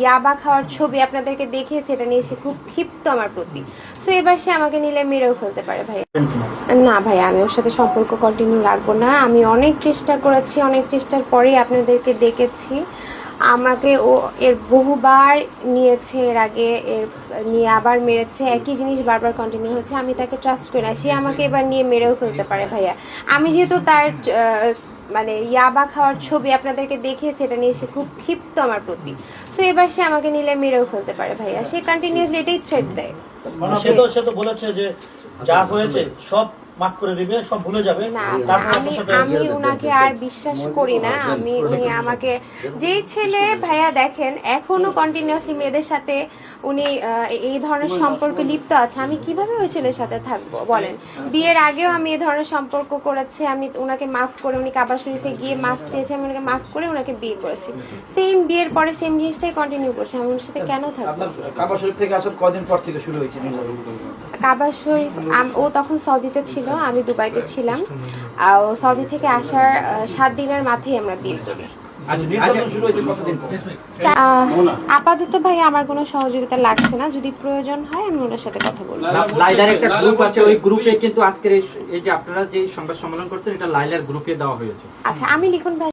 ইয়াবা খাওয়ার ছবি আপনাদেরকে দেখিয়েছে, এটা নিয়ে সে খুব ক্ষিপ্ত আমার প্রতি। সো এবার সে আমাকে নিলে মেরেও ফেলতে পারে ভাইয়া। না ভাইয়া, আমি ওর সাথে সম্পর্ক কন্টিনিউ রাখবো না। আমি অনেক চেষ্টা করেছি, অনেক চেষ্টার পরেই আপনাদেরকে ডেকেছি। আমাকে ও এর বহুবার নিয়েছে, এর আগে এর নিয়ে আবার মেরেছে, একই জিনিস বারবার কন্টিনিউ হচ্ছে। আমি তাকে ট্রাস্ট করি না, সে আমাকে এবার নিয়ে মেরেও ফেলতে পারে ভাইয়া। আমি যেহেতু তার মানে ইয়াবা খাওয়ার ছবি আপনাদেরকে দেখিয়েছে, এটা নিয়ে সে খুব ক্ষিপ্ত আমার প্রতি। সো এবার সে আমাকে নিলে মেরেও ফেলতে পারে ভাইয়া। সে কন্টিনিউয়াসলি এটাই থ্রেট দেয়। সে তো বলেছে যে যা হয়েছে সব মাফ করে দিবে, সব ভুলে যাবে। না, আমি উনাকে আর বিশ্বাস করি না। উনি আমাকে, যেই ছেলে ভাইয়া দেখেন এখনো কন্টিনিউয়াসলি মেয়েদের সাথে উনি এই ধরনের সম্পর্কে লিপ্ত আছে, আমি কিভাবে ওই ছেলের সাথে থাকবো বলেন? বিয়ের আগেও আমি এই ধরনের সম্পর্ক করেছি, আমি ওনাকে মাফ করে, উনি কাবা শরীফে গিয়ে মাফ চেয়েছে, আমি ওনাকে মাফ করে ওনাকে বিয়ে করেছি। সেম বিয়ের পরে সেম জিনিসটাই কন্টিনিউ করছে, আমি ওর সাথে কেন থাকবো? কাবা শরীফ থেকে আসলে কদিন পর থেকে শুরু হয়েছে? কাবা শরীফ ও তখন সৌদিতে ছিল, আমি দুবাইতে ছিলাম। ও সৌদি থেকে আসার 7 দিনের মাথায় আমরা বিয়ে করি। আপাতত ভাই আমার কোনো সহযোগিতা লাগছে না, যদি প্রয়োজন হয় আমি ওনার সাথে কথা বলবো। লাইলার একটা গ্রুপ আছে, ওই গ্রুপে কিন্তু আজকের এই যে আপনারা যে সংবাদ সম্মেলন করছেন এটা লাইলার গ্রুপে দেওয়া হয়েছে। আচ্ছা, আমি লিখন ভাই